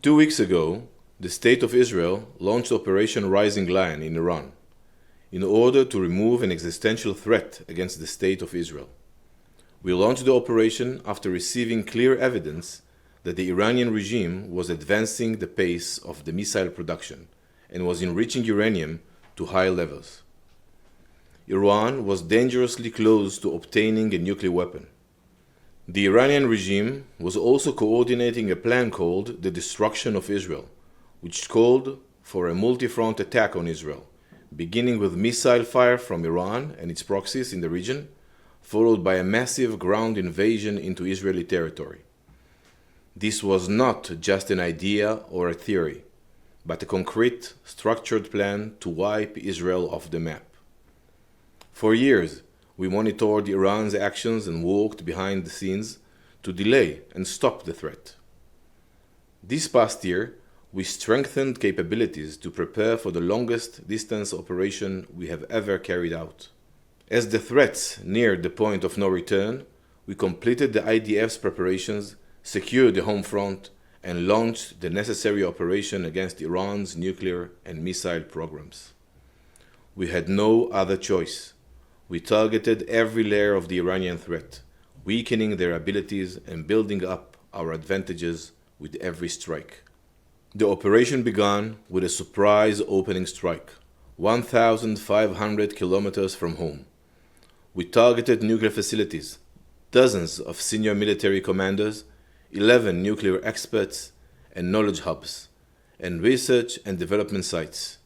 2 weeks ago, the State of Israel launched Operation Rising Lion in Iran in order to remove an existential threat against the State of Israel. We launched the operation after receiving clear evidence that the Iranian regime was advancing the pace of the missile production and was enriching uranium to high levels. Iran was dangerously close to obtaining a nuclear weapon. The Iranian regime was also coordinating a plan called the Destruction of Israel, which called for a multi-front attack on Israel, beginning with missile fire from Iran and its proxies in the region, followed by a massive ground invasion into Israeli territory. This was not just an idea or a theory, but a concrete, structured plan to wipe Israel off the map. For years, we monitored Iran's actions and worked behind the scenes to delay and stop the threat. This past year, we strengthened capabilities to prepare for the longest distance operation we have ever carried out. As the threats neared the point of no return, we completed the IDF's preparations, secured the home front, and launched the necessary operation against Iran's nuclear and missile programs. We had no other choice. We targeted every layer of the Iranian threat, weakening their abilities and building up our advantages with every strike. The operation began with a surprise opening strike, 1,500 kilometers from home. We targeted nuclear facilities, dozens of senior military commanders, 11 nuclear experts and knowledge hubs, and research and development sites.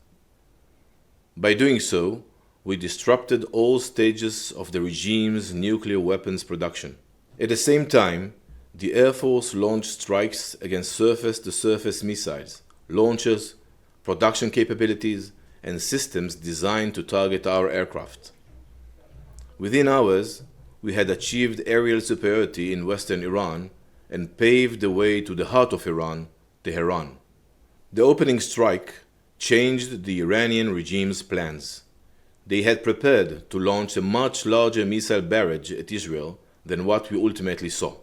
By doing so, we disrupted all stages of the regime's nuclear weapons production. At the same time, the Air Force launched strikes against surface-to-surface missiles, launchers, production capabilities, and systems designed to target our aircraft. Within hours, we had achieved aerial superiority in western Iran and paved the way to the heart of Iran, Tehran. The opening strike changed the Iranian regime's plans. They had prepared to launch a much larger missile barrage at Israel than what we ultimately saw.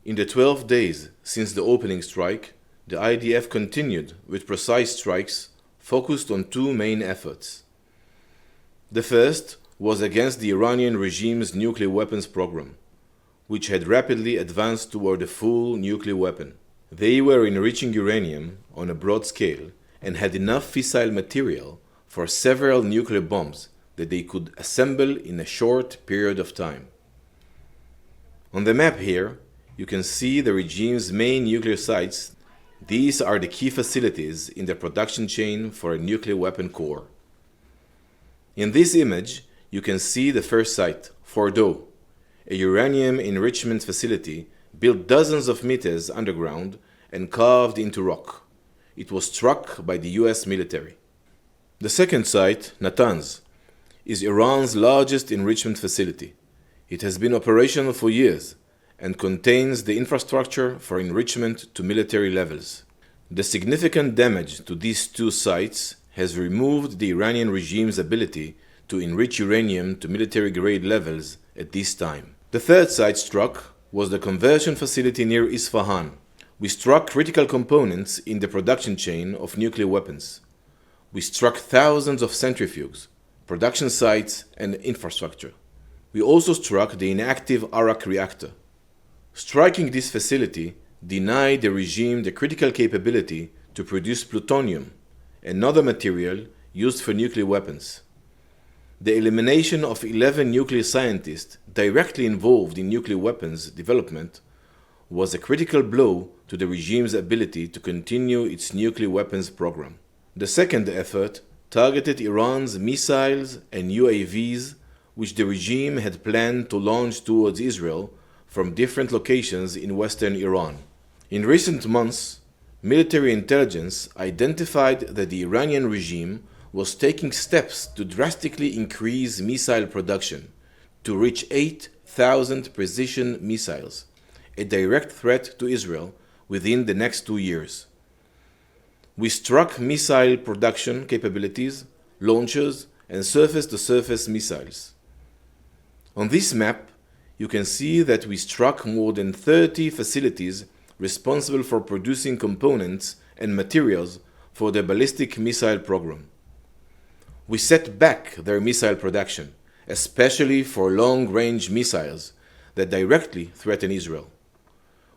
In the 12 days since the opening strike, the IDF continued with precise strikes focused on two main efforts. The first was against the Iranian regime's nuclear weapons program, which had rapidly advanced toward a full nuclear weapon. They were enriching uranium on a broad scale and had enough fissile material for several nuclear bombs that they could assemble in a short period of time. On the map here, you can see the regime's main nuclear sites. These are the key facilities in the production chain for a nuclear weapon core. In this image, you can see the first site, Fordow, a uranium enrichment facility built dozens of meters underground and carved into rock. It was struck by the US military. The second site, Natanz, is Iran's largest enrichment facility. It has been operational for years and contains the infrastructure for enrichment to military levels. The significant damage to these two sites has removed the Iranian regime's ability to enrich uranium to military-grade levels at this time. The third site struck was the conversion facility near Isfahan. We struck critical components in the production chain of nuclear weapons. We struck thousands of centrifuges, production sites, and infrastructure. We also struck the inactive Arak reactor. Striking this facility denied the regime the critical capability to produce plutonium, another material used for nuclear weapons. The elimination of 11 nuclear scientists directly involved in nuclear weapons development was a critical blow to the regime's ability to continue its nuclear weapons program. The second effort targeted Iran's missiles and UAVs, which the regime had planned to launch towards Israel from different locations in western Iran. In recent months, military intelligence identified that the Iranian regime was taking steps to drastically increase missile production to reach 8,000 precision missiles, a direct threat to Israel within the next 2 years. We struck missile production capabilities, launchers, and surface-to-surface missiles. On this map, you can see that we struck more than 30 facilities responsible for producing components and materials for the ballistic missile program. We set back their missile production, especially for long-range missiles that directly threaten Israel.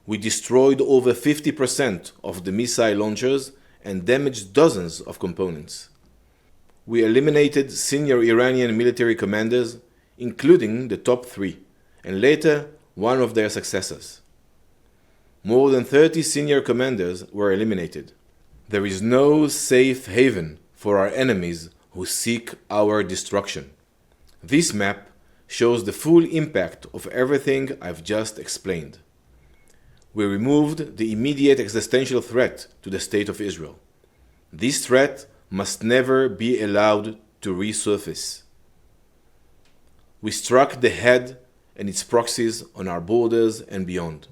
We destroyed over 50% of the missile launchers and damaged dozens of components. We eliminated senior Iranian military commanders, including the top 3, and later one of their successors. More than 30 senior commanders were eliminated. There is no safe haven for our enemies who seek our destruction. This map shows the full impact of everything I've just explained. We removed the immediate existential threat to the State of Israel. This threat must never be allowed to resurface. We struck the head and its proxies on our borders and beyond.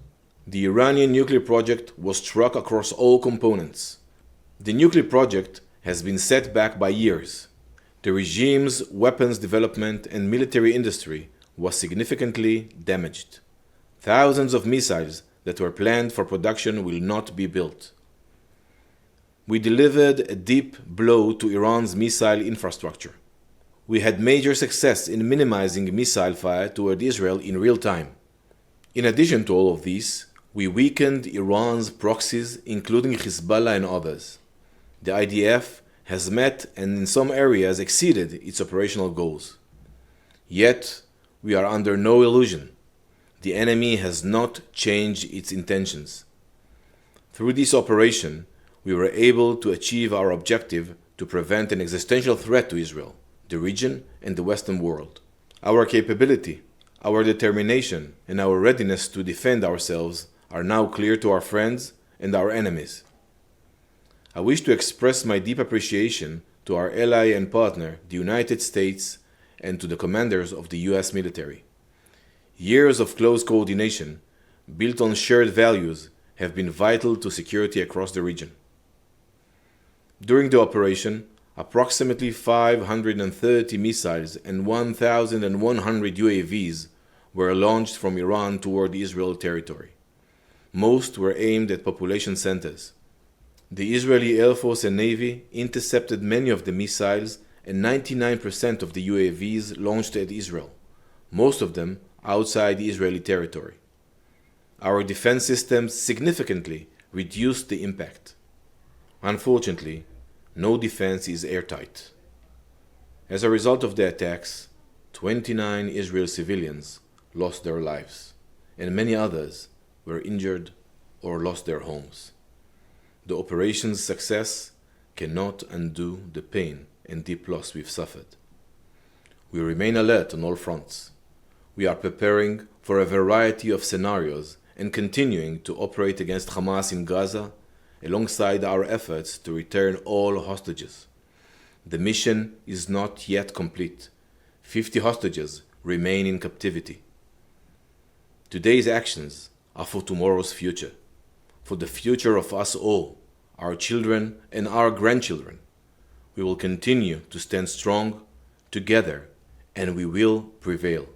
The Iranian nuclear project was struck across all components. The nuclear project has been set back by years. The regime's weapons development and military industry was significantly damaged. Thousands of missiles that were planned for production will not be built. We delivered a deep blow to Iran's missile infrastructure. We had major success in minimizing missile fire toward Israel in real time. In addition to all of this, we weakened Iran's proxies, including Hezbollah and others. The IDF has met and in some areas exceeded its operational goals. Yet, we are under no illusion. The enemy has not changed its intentions. Through this operation, we were able to achieve our objective to prevent an existential threat to Israel, the region, and the Western world. Our capability, our determination, and our readiness to defend ourselves are now clear to our friends and our enemies. I wish to express my deep appreciation to our ally and partner, the United States, and to the commanders of the US military. Years of close coordination, built on shared values, have been vital to security across the region. During the operation, approximately 530 missiles and 1,100 UAVs were launched from Iran toward Israel territory. Most were aimed at population centers. The Israeli Air Force and Navy intercepted many of the missiles and 99% of the UAVs launched at Israel, most of them outside Israeli territory. Our defense systems significantly reduced the impact. Unfortunately, no defense is airtight. As a result of the attacks, 29 Israeli civilians lost their lives, and many others were injured or lost their homes. The operation's success cannot undo the pain and deep loss we've suffered. We remain alert on all fronts. We are preparing for a variety of scenarios and continuing to operate against Hamas in Gaza alongside our efforts to return all hostages. The mission is not yet complete. 50 hostages remain in captivity. Today's actions are for tomorrow's future, for the future of us all, our children and our grandchildren. We will continue to stand strong together, and we will prevail.